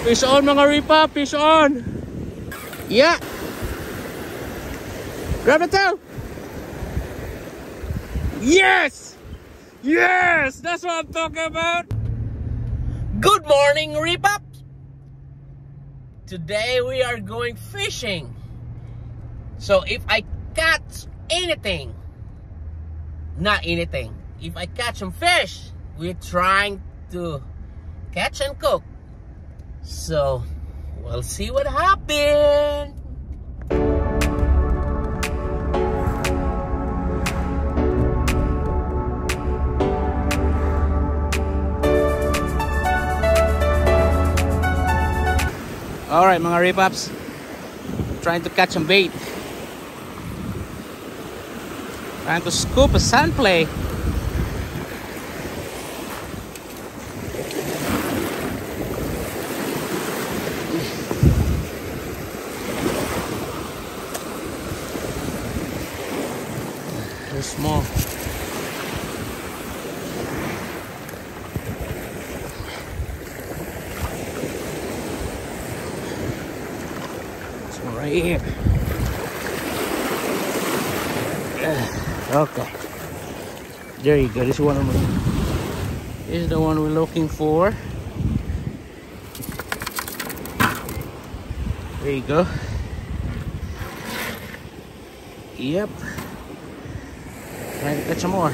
Fish on mga ripa, fish on. Yeah. Grab the tail. Yes! Yes! That's what I'm talking about. Good morning, Ripops. Today we are going fishing. So if I catch anything, not anything, if I catch some fish, we're trying to catch and cook. So we'll see what happens. Alright mga ripops, trying to catch some bait. Trying to scoop a sandplay. They're small. Right here. Okay. There you go. This is the one we're looking for. There you go. Yep. Trying to catch some more.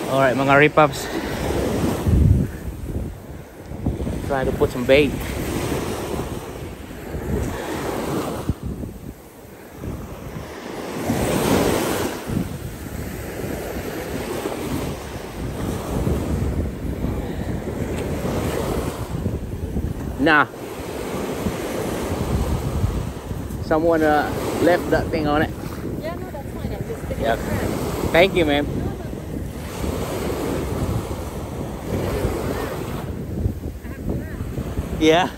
Alright mga ripops, trying to put some bait. Nah, someone left that thing on it. Yeah, no, that's fine. I'm just sticking Yep. Thank you, ma'am. Yeah.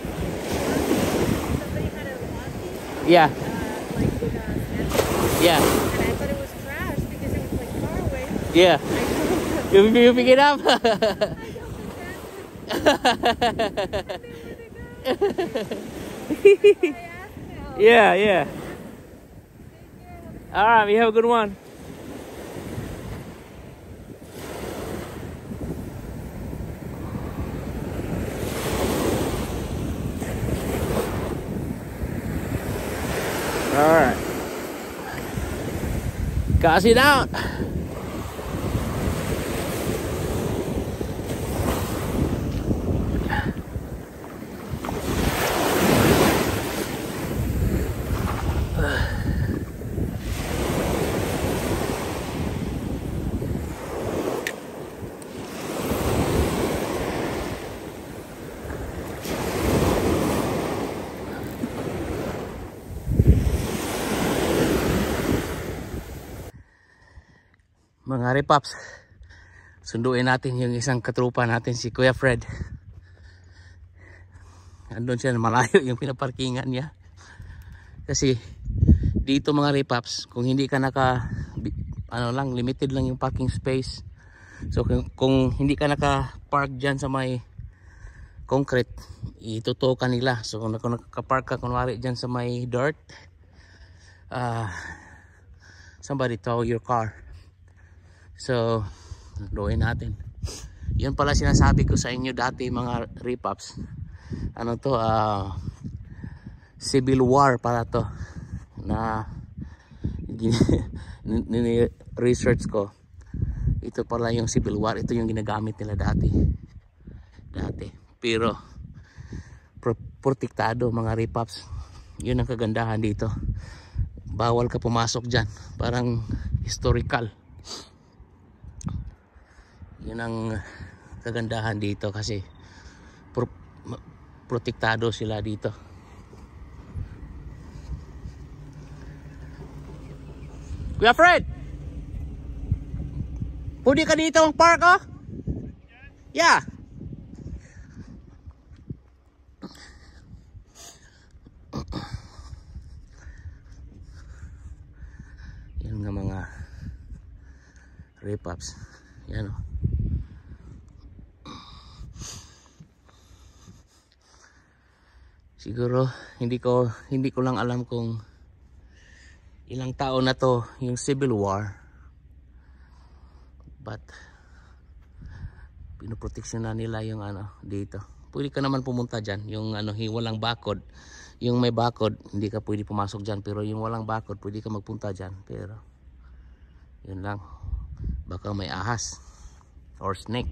Somebody had a wonky, Yeah. like with a snapper, Yeah. and I thought it was trash because it was like far away. Yeah. You pick it up. Yeah, yeah. All right, you have a good one. All right. Cast it out. Mga ripops, sunduin natin yung isang katrupa natin, si Kuya Fred. Andun siya, malayo yung pinaparkingan niya. Kasi dito mga ripops, kung hindi ka limited lang yung parking space. So kung hindi ka naka-park dyan sa may concrete, itutukan nila. So kung nakapark ka kunwari dyan sa may dirt, somebody tow your car. So, doon natin. Yun pala sinasabi ko sa inyo dati mga ripops. Ano to? Civil war para to. Na research ko. Ito pala yung civil war. Ito yung ginagamit nila dati. Pero, protektado mga ripops. Yun ang kagandahan dito. Bawal ka pumasok dyan. Parang historical. Yun ang kagandahan dito kasi protektado sila dito. Kuya Fred, pwede ka dito ang park, oh? Yeah. Yan nga mga ripops. Yan o. Siguro hindi ko lang alam kung ilang taon na to yung Civil War. But pinoproteksyon na nila yung ano dito. Pwede ka naman pumunta diyan, yung ano walang bakod. Yung may bakod, hindi ka pwede pumasok diyan, pero yung walang bakod, pwede ka magpunta diyan. Pero yun lang. Baka may ahas or snake.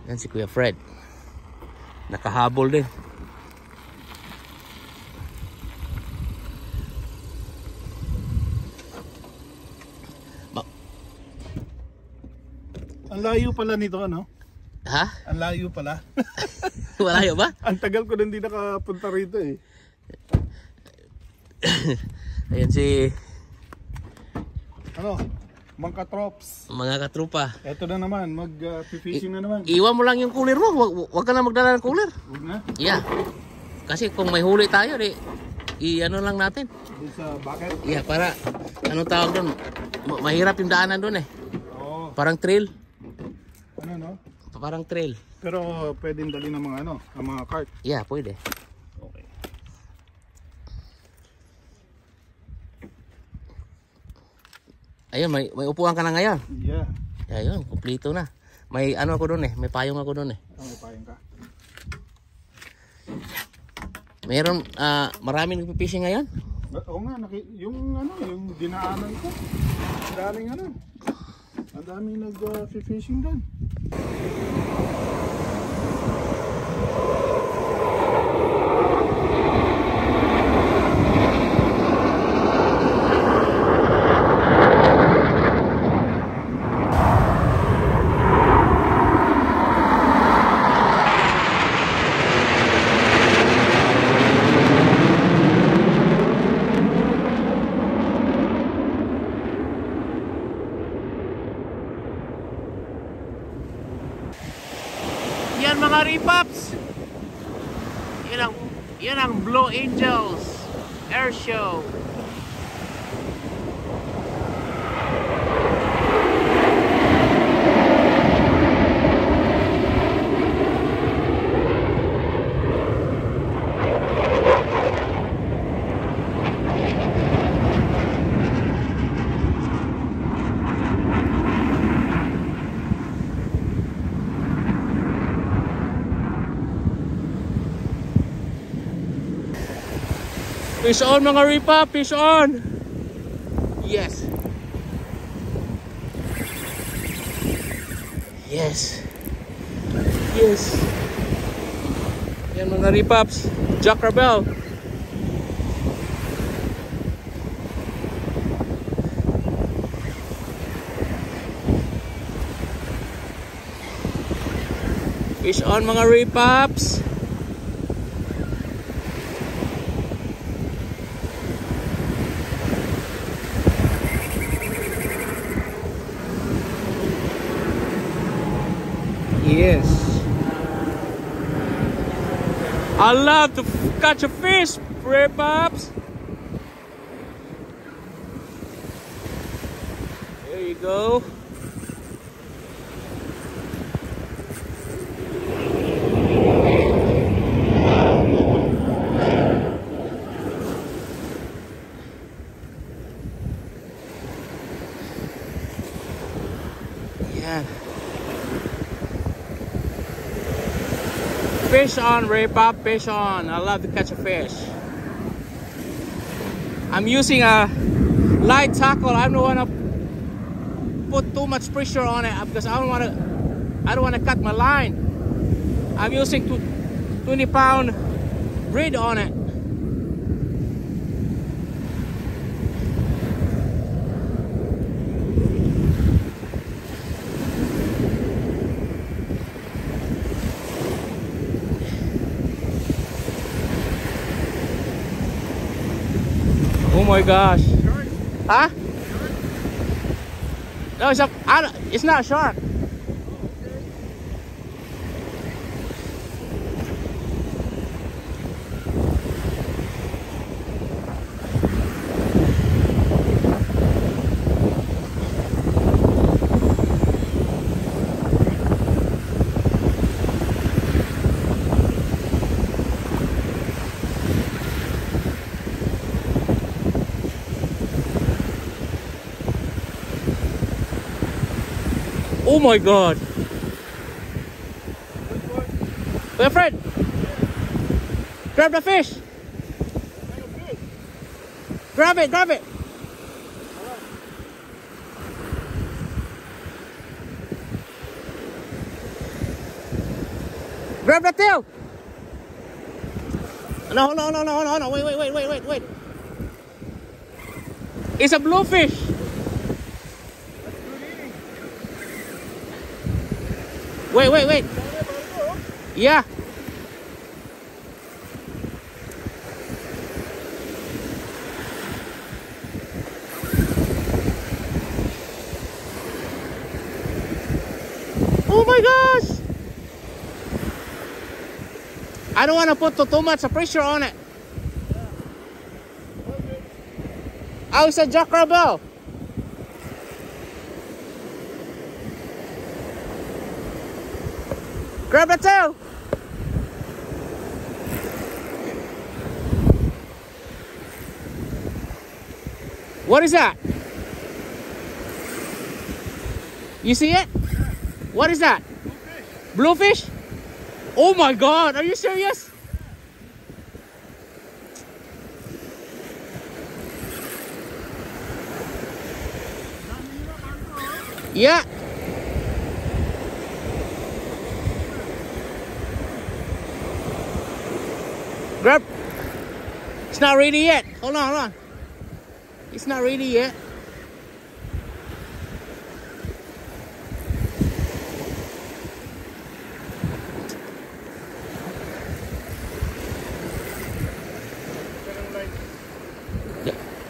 Yan si Kuya Fred. Nakahabol din. Ang layo pala nito, ano? Ha? Ang layo pala. Malayo ba? Ang tagal ko na hindi nakapunta rito eh. Ayan si Ano? Mga katrops. mga katrupa. Eto na naman, mag-fishing na naman. Iwan mo lang yung cooler mo. Wag ka na magdala ng cooler. Huwag na. Yeah. Kasi kung may huli tayo, i-ano lang natin. Doon sa bucket. Yeah, para anong tawag doon? Mahirap yung daanan doon eh. Oo. Parang trail. Ano no? Parang trail. Pero pwedeng dali ng mga ano, ng mga cart. Yeah, pwede. Okay. Ayun, may upuan ka na ngayon. Yeah. Ayun, kumpleto na. May ano ako doon eh, may payong ako doon eh. May payong ka. Meron, maraming nagpipishing ngayon? Oo nga, yung ano, yung dinaanan ko. Ang daming ano. Ang daming nag-fishing doon. Yan mga ripops. Yan ang Blue Angels Air Show. Fish on mga ripa, fish on. Yes. Yes. Yes. Yan mga ripops, Jack Rabel. Fish on mga ripops. Yes. I love to catch a fish, ripops. There you go. Yeah. Fish on, ripop, fish on. I love to catch a fish. I'm using a light tackle. I don't want to put too much pressure on it because I don't want to cut my line. I'm using 20-pound braid on it. Oh my gosh. Huh? No, it's not a shark. Oh my God. My friend, grab the fish. Grab it, grab it. Grab the tail. No, no, no, no, no, no. Wait. It's a bluefish. Wait. Yeah. Oh my gosh. I don't want to put too much pressure on it. Oh, it's a jackrabbit. Grab the tail. What is that? You see it? What is that? Bluefish. Bluefish? Oh my God, are you serious? Yeah. Grab. It's not ready yet. Hold on. It's not ready yet.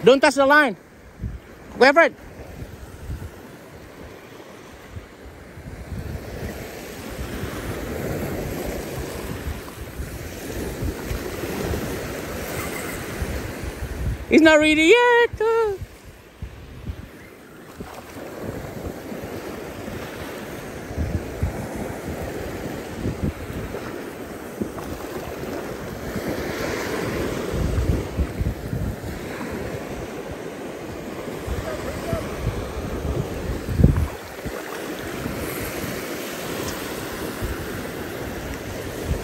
Don't touch the line. Grab it. It's not ready yet.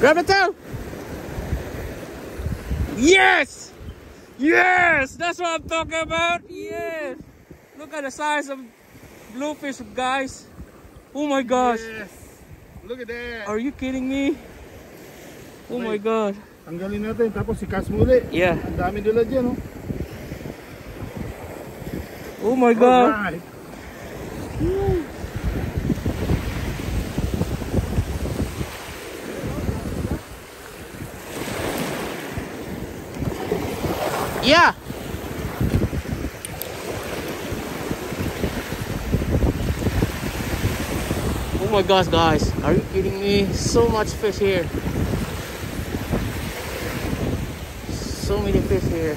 Grab the tail. Yes! Yes! That's what I'm talking about. Yes! Look at the size of bluefish, guys. Oh my gosh. Yes. Look at that. Are you kidding me? Oh my God. Tanggalin natin tapos ikas muli. Yeah. Ang dami nila dyan, oh. Oh my God. Alright. Yeah. Oh my gosh, guys. Are you kidding me? So much fish here. So many fish here.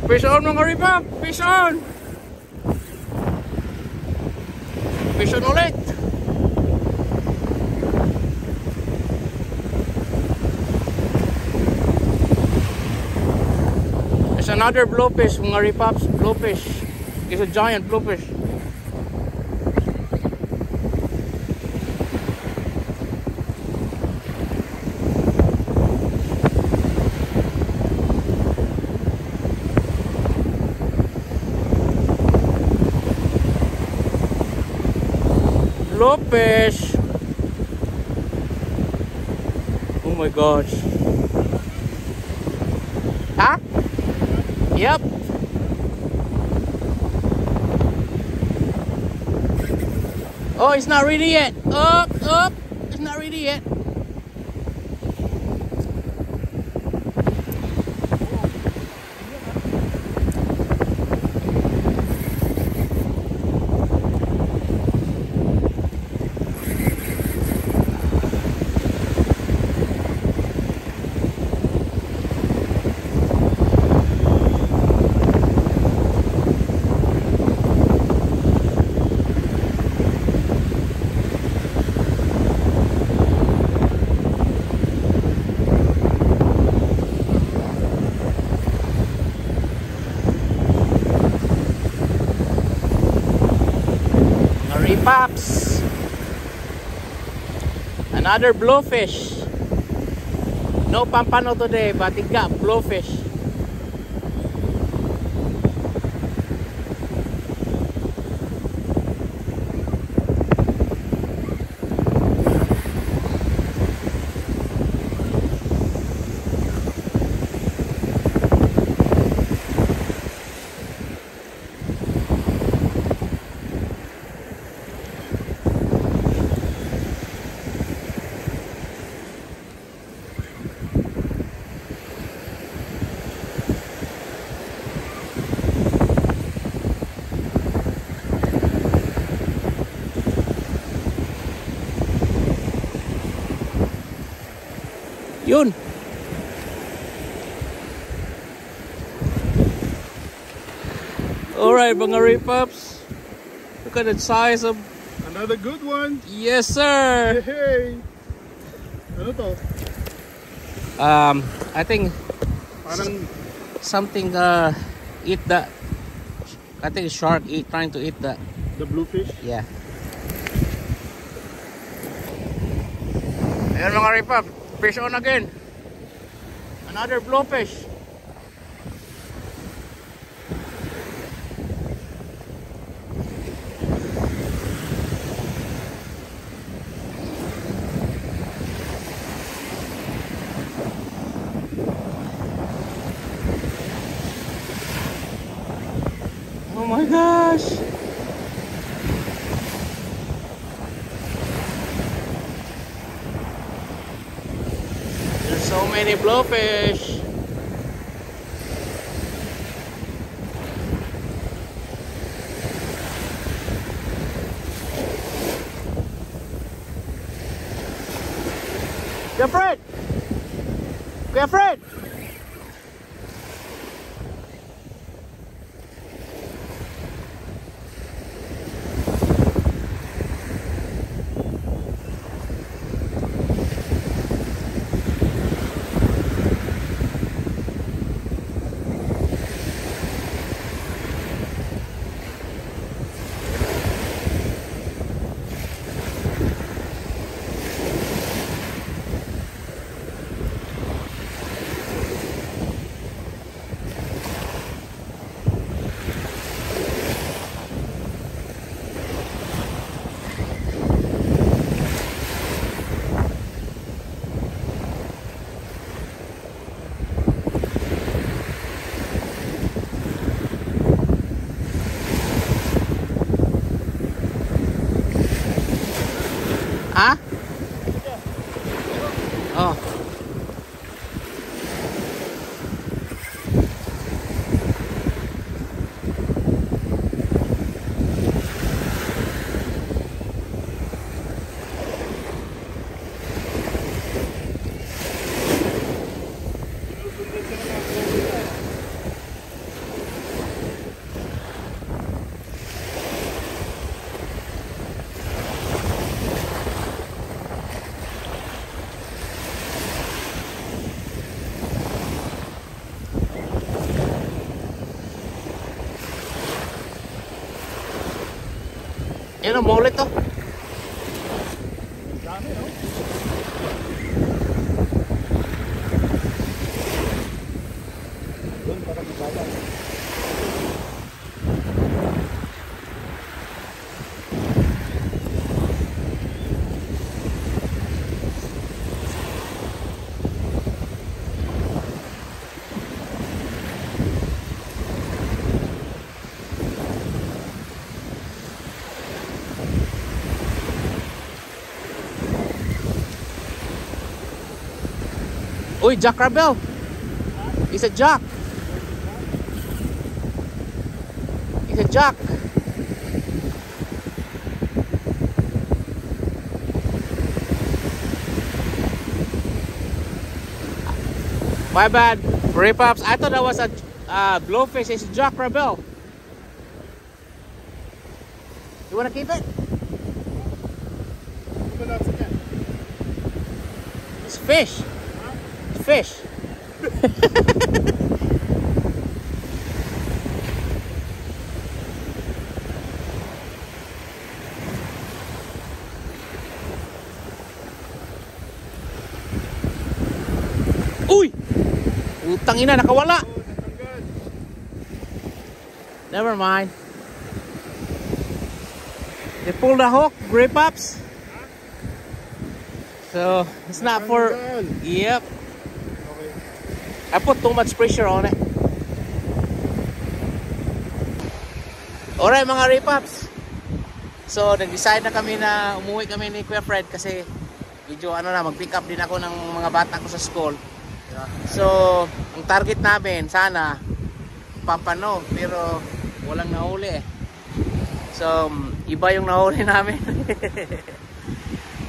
Fish on, mga ripap! Fish on! Fish on ulit! There's another blowfish, mga ripaps, blowfish. It's a giant blowfish. Blowfish. Oh my gosh. Huh? Yep. Oh, it's not ready yet. Up. It's not ready yet. Pops, another blowfish. No pampano today, but it got blowfish. Yun. Alright mga Ripops. Look at the size of... Another good one. Yes sir. Hey. Ano to? I think Parang something eat that. I think shark trying to eat that. the bluefish. Yeah. Ayan mga Ripops. Fish on again. Another blowfish. Oh my gosh. So many blowfish. Kuya Fred! Kuya Fred! Ha? Oh. Yan ang maulit to. Dami, no? Doon parang nababa. Uy, Jack Rabel. It's a Jack. It's a Jack. My bad. Rip-ups. I thought that was a blowfish. It's a Jack Rabel. You wanna keep it? It's fish. It's fish. Uy! Utang ina, nakawala. Never mind. They pulled the hook, Rip-ups. So it's not for. Yep. Okay. I put too much pressure on it. Alright mga Rip-ups. So nag-decide na kami na umuwi kami ni Kuya Fred kasi medyo ano na, mag-pick up din ako ng mga bata ko sa school. So ang target namin sana papano, pero walang nahuli eh. So iba yung nahuli namin.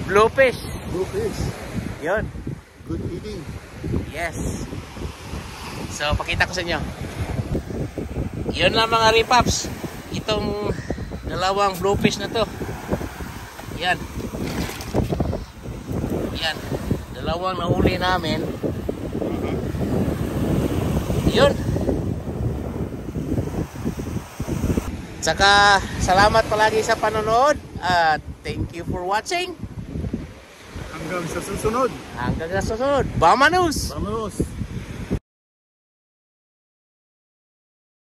Blowfish. Blowfish. Yun. Good eating. Yes. So pakita ko sa inyo. Yun lang mga Rip-ups. Itong dalawang blowfish na to. Yan. Yan. Dalawang nahuli namin. Yun. Saka salamat palagi sa panonood at thank you for watching. Hanggang sa susunod. Hanggang sa susunod. Vamonos! Vamos!